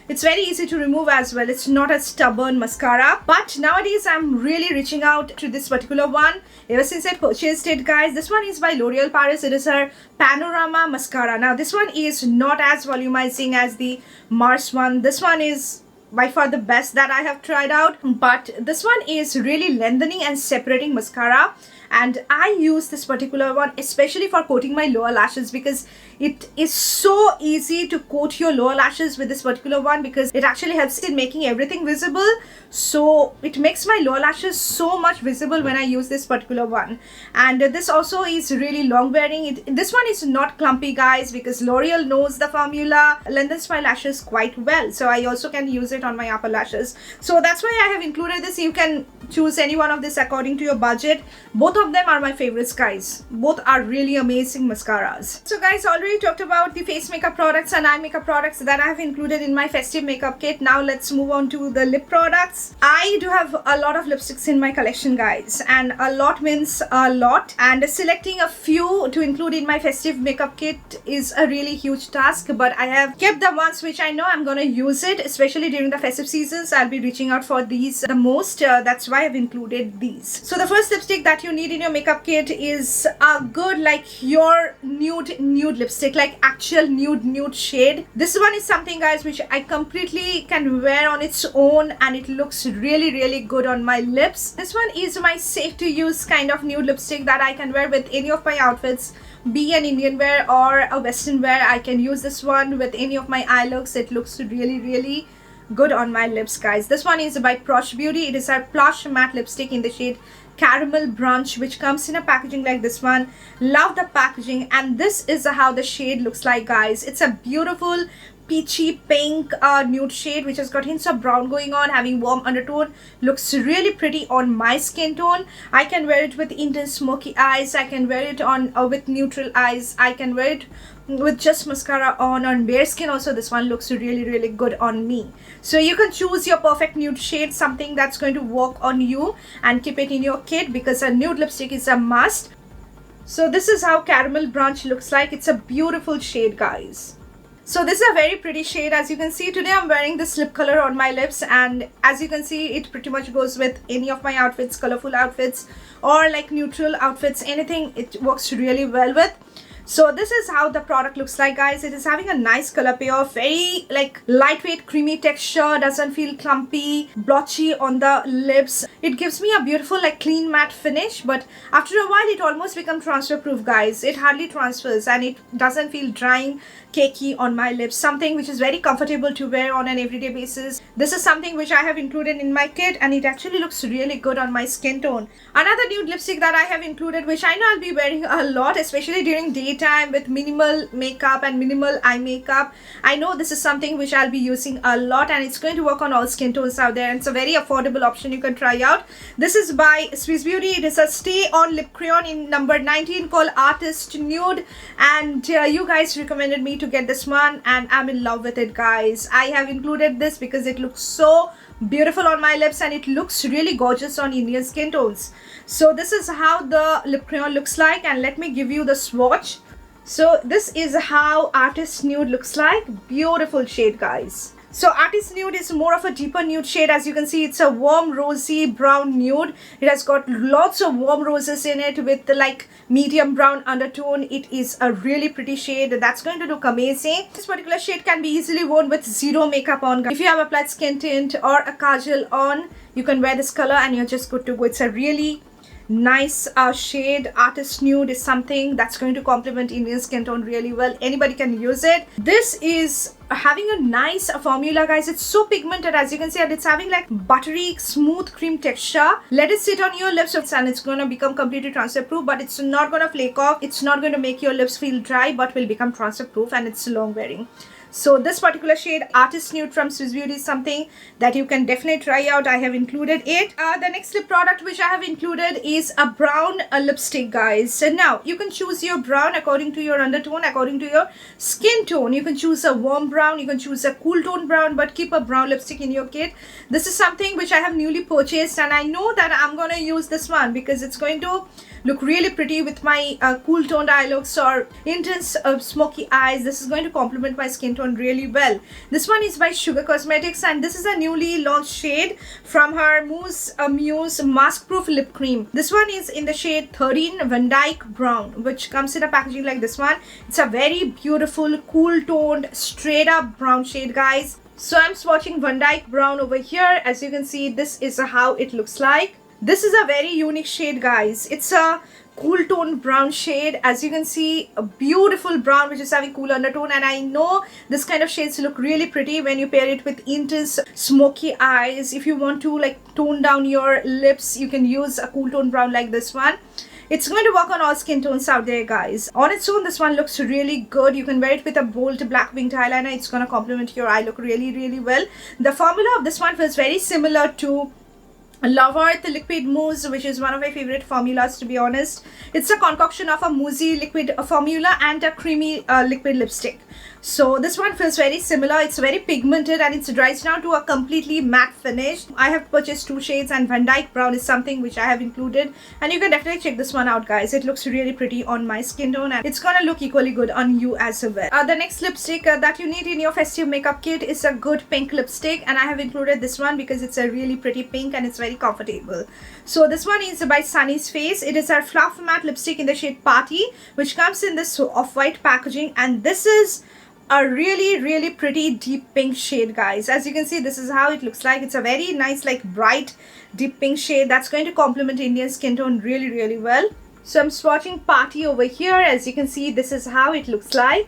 S1: it's very easy to remove as well. It's not a stubborn mascara. But nowadays I'm really reaching out to this particular one ever since I purchased it, guys. This one is by L'Oreal Paris. It is her Panorama mascara. Now this one is not as volumizing as the Mars one. This one is by far the best that I have tried out, but this one is really lengthening and separating mascara, and I use this particular one especially for coating my lower lashes because It is so easy to coat your lower lashes with this particular one because it actually helps in making everything visible. So it makes my lower lashes so much visible when I use this particular one. And this also is really long wearing. This one is not clumpy, guys, because L'Oreal knows the formula lengthens my lashes quite well. So I also can use it on my upper lashes. So that's why I have included this. You can choose any one of this according to your budget. Both of them are my favorites, guys. Both are really amazing mascaras. So guys, already talked about the face makeup products and eye makeup products that I have included in my festive makeup kit. Now let's move on to the lip products. I do have a lot of lipsticks in my collection, guys, and a lot means a lot, and selecting a few to include in my festive makeup kit is a really huge task, but I have kept the ones which I know I'm gonna use it, especially during the festive seasons. I'll be reaching out for these the most. That's why I've included these. So the first lipstick that you need in your makeup kit is a good, like, your nude lipstick, like actual nude shade. This one is something, guys, which I completely can wear on its own, and it looks really good on my lips. This one is my safe to use kind of nude lipstick that I can wear with any of my outfits, be an Indian wear or a western wear. I can use this one with any of my eye looks. It looks really good on my lips, guys. This one is by Posh Beauty. It is our plush matte lipstick in the shade Caramel Brunch, which comes in a packaging like this one. Love the packaging, and this is how the shade looks like, guys. It's a beautiful peachy pink nude shade which has got hints of brown going on, having warm undertone. Looks really pretty on my skin tone. I can wear it with intense smoky eyes. I can wear it on with neutral eyes. I can wear it with just mascara on bare skin also. This one looks really good on me. So you can choose your perfect nude shade, something that's going to work on you, and keep it in your kit because a nude lipstick is a must. So this is how Caramel Brunch looks like. It's a beautiful shade, guys. So this is a very pretty shade. As you can see, today I'm wearing this lip color on my lips, and as you can see, it pretty much goes with any of my outfits, colorful outfits or like neutral outfits, anything. It works really well with. So this is how the product looks like, guys. It is having a nice color payoff, very like lightweight creamy texture, doesn't feel clumpy, blotchy on the lips. It gives me a beautiful like clean matte finish, but after a while it almost becomes transfer proof, guys. It hardly transfers and it doesn't feel drying, cakey on my lips. Something which is very comfortable to wear on an everyday basis. This is something which I have included in my kit, and it actually looks really good on my skin tone. Another nude lipstick that I have included, which I know I'll be wearing a lot, especially during daytime with minimal makeup and minimal eye makeup. I know this is something which I'll be using a lot, and it's going to work on all skin tones out there, and it's a very affordable option you can try out. This is by Swiss Beauty. It is a stay on lip crayon in number 19 called Artist Nude, and you guys recommended me to get this one, and I'm in love with it, guys. I have included this because it looks so beautiful on my lips and it looks really gorgeous on Indian skin tones. So this is how the lip crayon looks like, and let me give you the swatch. So this is how Artist Nude looks like. Beautiful shade, guys. So Artist Nude is more of a deeper nude shade. As you can see, it's a warm rosy brown nude. It has got lots of warm roses in it with the like medium brown undertone. It is a really pretty shade that's going to look amazing. This particular shade can be easily worn with zero makeup on. If you have applied skin tint or a kajal on, you can wear this color and you're just good to go. It's a really nice shade. Artist Nude is something that's going to complement Indian skin tone really well. Anybody can use it. This is having a nice formula, guys. It's so pigmented, as you can see, and it's having like buttery smooth cream texture. Let it sit on your lips and it's going to become completely transfer proof, but it's not going to flake off. It's not going to make your lips feel dry, but will become transfer proof, and it's long wearing. So this particular shade, Artist Nude from Swiss Beauty, is something that you can definitely try out. I have included it. The next lip product which I have included is a brown lipstick, guys. So now you can choose your brown according to your undertone, according to your skin tone. You can choose a warm brown, you can choose a cool tone brown, but keep a brown lipstick in your kit. This is something which I have newly purchased, and I know that I'm going to use this one because it's going to look really pretty with my cool toned eye looks or intense smoky eyes. This is going to complement my skin tone really well. This one is by Sugar Cosmetics, and this is a newly launched shade from her Muse Mask Proof Lip Cream. This one is in the shade 13 Van Dyke Brown, which comes in a packaging like this one. It's a very beautiful, cool toned, straight up brown shade, guys. So I'm swatching Van Dyke Brown over here. As you can see, this is how it looks like. This is a very unique shade, guys. It's a cool tone brown shade. As you can see, a beautiful brown which is having cool undertone, and I know this kind of shades look really pretty when you pair it with intense smoky eyes. If you want to like tone down your lips, you can use a cool tone brown like this one. It's going to work on all skin tones out there, guys. On its own, this one looks really good. You can wear it with a bold black winged eyeliner. It's going to complement your eye look really well. The formula of this one feels very similar to LOREAL liquid mousse, which is one of my favorite formulas, to be honest. It's a concoction of a moussey liquid formula and a creamy liquid lipstick. So this one feels very similar. It's very pigmented and it dries down to a completely matte finish. I have purchased 2 shades, and Van Dyke Brown is something which I have included, and you can definitely check this one out, guys. It looks really pretty on my skin tone, and it's gonna look equally good on you as well. The next lipstick that you need in your festive makeup kit is a good pink lipstick, and I have included this one because it's a really pretty pink and it's very comfortable. So this one is by Sunnies Face. It is our Fluff Matte lipstick in the shade Party, which comes in this off-white packaging, and this is a really pretty deep pink shade, guys. As you can see, this is how it looks like. It's a very nice, like, bright deep pink shade that's going to complement Indian skin tone really well. So I'm swatching Party over here. As you can see, this is how it looks like.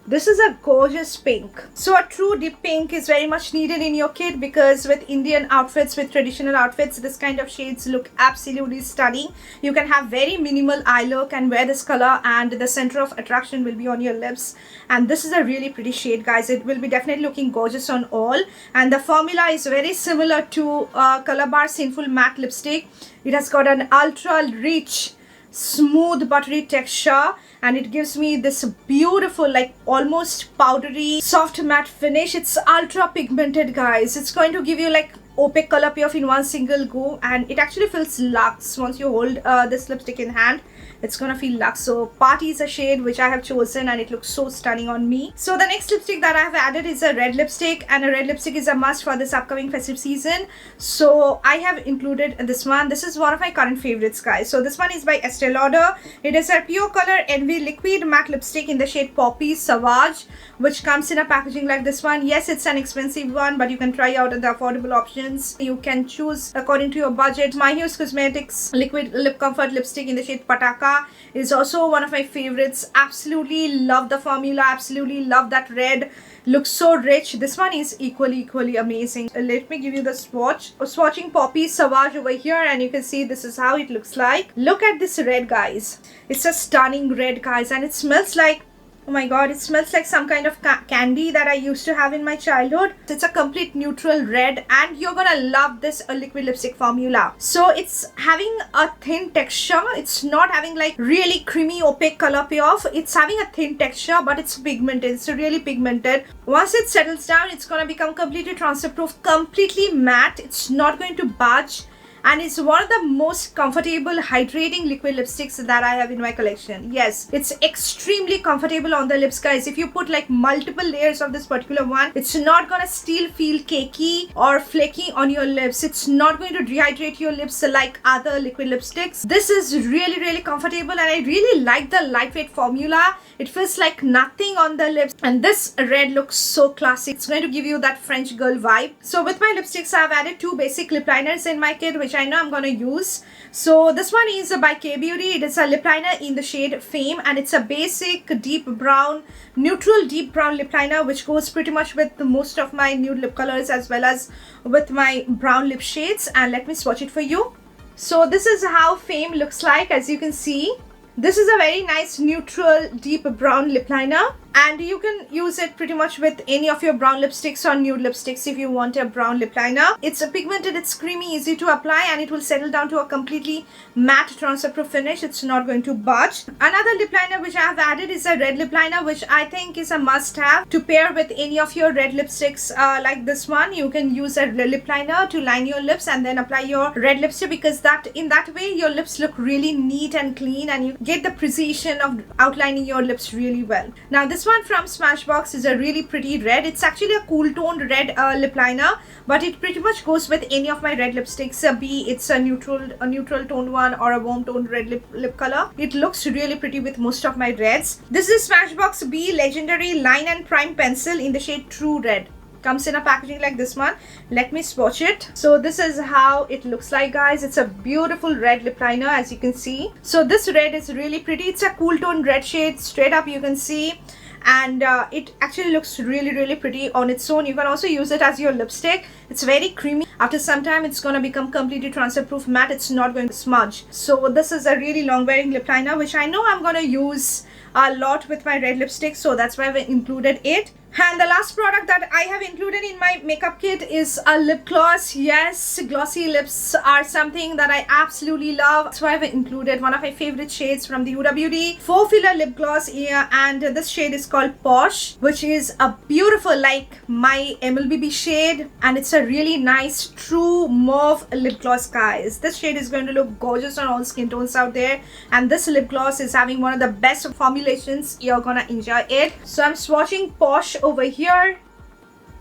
S1: This is a gorgeous pink. So a true deep pink is very much needed in your kit, because with Indian outfits, with traditional outfits, this kind of shades look absolutely stunning. You can have very minimal eye look and wear this color, and the center of attraction will be on your lips. And this is a really pretty shade, guys. It will be definitely looking gorgeous on all. And the formula is very similar to Color Bar Sinful Matte lipstick. It has got an ultra rich, smooth, buttery texture, and it gives me this beautiful, like, almost powdery soft matte finish. It's ultra pigmented, guys. It's going to give you like opaque color payoff in one single go, and it actually feels luxe once you hold this lipstick in hand. It's gonna feel luxe. So Party is a shade which I have chosen, and it looks so stunning on me. So the next lipstick that I have added is a red lipstick, and a red lipstick is a must for this upcoming festive season. So I have included this one. This is one of my current favorites, guys. So this one is by Estee Lauder. It is a Pure Color Envy liquid matte lipstick in the shade Poppy Sauvage, which comes in a packaging like this one. Yes, it's an expensive one, but you can try out the affordable options. You can choose according to your budget. My Hughes Cosmetics liquid lip comfort lipstick in the shade Pataka is also one of my favorites. Absolutely love the formula, absolutely love that red. Looks so rich. This one is equally amazing. Let me give you the swatch. Swatching Poppy Sauvage over here, and you can see this is how it looks like. Look at this red, guys. It's a stunning red, guys, and it smells like, oh my god, it smells like some kind of candy that I used to have in my childhood. It's a complete neutral red, and you're gonna love this liquid lipstick formula. So it's having a thin texture. It's not having like really creamy opaque color payoff. It's having a thin texture, but it's pigmented. It's really pigmented. Once it settles down, it's gonna become completely transfer proof, completely matte. It's not going to budge. And it's one of the most comfortable hydrating liquid lipsticks that I have in my collection. Yes, it's extremely comfortable on the lips, guys. If you put like multiple layers of this particular one, it's not gonna still feel cakey or flaky on your lips. It's not going to dehydrate your lips like other liquid lipsticks. This is really comfortable, and I really like the lightweight formula. It feels like nothing on the lips, and this red looks so classic. It's going to give you that French girl vibe. So with my lipsticks, I've added 2 basic lip liners in my kit, which I know I'm gonna use. So this one is by K-Beauty. It is a lip liner in the shade Fame, and it's a basic deep brown, neutral deep brown lip liner, which goes pretty much with most of my nude lip colors as well as with my brown lip shades. And let me swatch it for you. So this is how Fame looks like. As you can see, this is a very nice neutral deep brown lip liner, and you can use it pretty much with any of your brown lipsticks or nude lipsticks if you want a brown lip liner. It's pigmented, it's creamy, easy to apply, and it will settle down to a completely matte transfer proof finish. It's not going to budge. Another lip liner which I have added is a red lip liner, which I think is a must have to pair with any of your red lipsticks like this one. You can use a lip liner to line your lips and then apply your red lipstick, because in that way your lips look really neat and clean, and you get the precision of outlining your lips really well. Now this one from Smashbox is a really pretty red. It's actually a cool toned red lip liner, but it pretty much goes with any of my red lipsticks, be it's a neutral toned one or a warm toned red lip color. It looks really pretty with most of my reds. This is Smashbox B Legendary Line and Prime Pencil in the shade True Red. comes in a packaging like this one. Let me swatch it. So this is how it looks like, guys. It's a beautiful red lip liner, as you can see. So this red is really pretty. It's a cool tone red shade. Straight up you can see, and it actually looks really pretty on its own. You can also use it as your lipstick. It's very creamy. After some time it's gonna become completely transfer proof matte. It's not going to smudge. So this is a really long wearing lip liner, which I know I'm gonna use a lot with my red lipstick, so that's why we included it. And the last product that I have included in my makeup kit is a lip gloss. Yes, glossy lips are something that I absolutely love. That's why I've included one of my favorite shades from the Huda Beauty 4 filler lip gloss here, and this shade is called Posh, which is a beautiful, like my MLBB shade, and it's a really nice true mauve lip gloss, guys. This shade is going to look gorgeous on all skin tones out there, and this lip gloss is having one of the best formulations. You're gonna enjoy it. So I'm swatching Posh over here.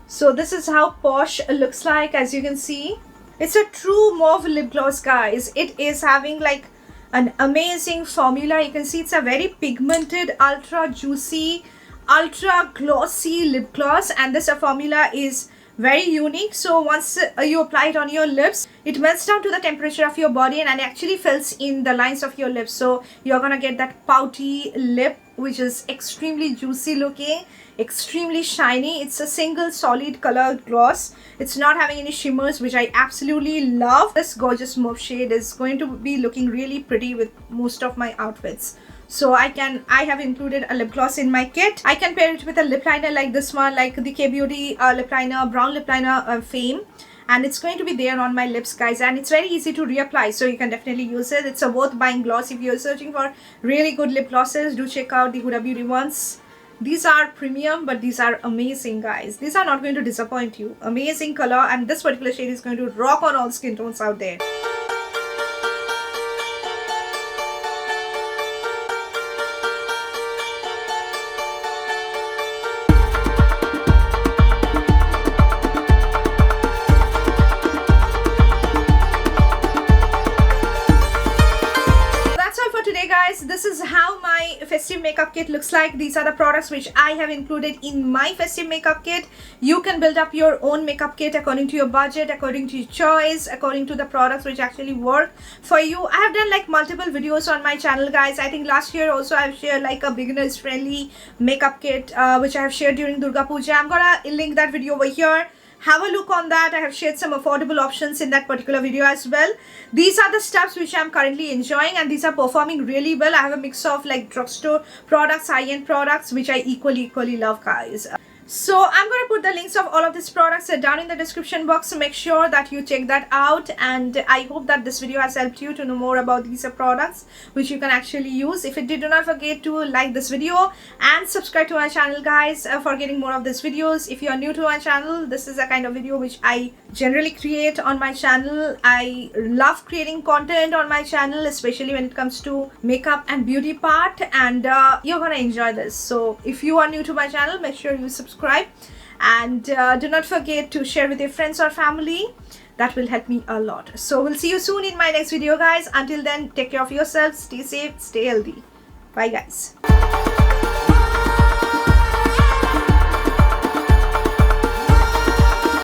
S1: So this is how Posh looks like. As you can see, it's a true mauve lip gloss, guys. It is having like an amazing formula. You can see it's a very pigmented, ultra juicy, ultra glossy lip gloss, and this formula is very unique. So once you apply it on your lips, it melts down to the temperature of your body, and it actually fills in the lines of your lips. So you're gonna get that pouty lip, which is extremely juicy looking, extremely shiny. It's a single solid color gloss. It's not having any shimmers, which I absolutely love. This gorgeous mauve shade is going to be looking really pretty with most of my outfits. So I have included a lip gloss in my kit. I can pair it with a lip liner like this one, like the K Beauty lip liner, brown lip liner Fame, and it's going to be there on my lips, guys, and it's very easy to reapply, so you can definitely use it. It's a worth buying gloss. If you're searching for really good lip glosses, do check out the Huda Beauty ones. These are premium, but these are amazing, guys. These are not going to disappoint you. Amazing color, and this particular shade is going to rock on all skin tones out there. This is how my festive makeup kit looks like. These are the products which I have included in my festive makeup kit. You can build up your own makeup kit according to your budget, according to your choice, according to the products which actually work for you. I have done like multiple videos on my channel, guys. I think last year also I've shared like a beginners friendly makeup kit which I have shared during Durga Puja. I'm gonna link that video over here. Have a look on that. I have shared some affordable options in that particular video as well. These are the stuffs which I'm currently enjoying, and these are performing really well. I have a mix of like drugstore products, high-end products, which I equally love, guys. So I'm going to put the links of all of these products down in the description box, so make sure that you check that out. And I hope that this video has helped you to know more about these products which you can actually use. If it did, do not forget to like this video and subscribe to my channel, guys, for getting more of these videos. If you are new to my channel, this is a kind of video which I generally create on my channel. I love creating content on my channel, especially when it comes to makeup and beauty part, and you're gonna enjoy this. So if you are new to my channel, make sure you subscribe, and do not forget to share with your friends or family. That will help me a lot. So we'll see you soon in my next video, guys. Until then, take care of yourselves, stay safe, stay healthy. Bye, guys.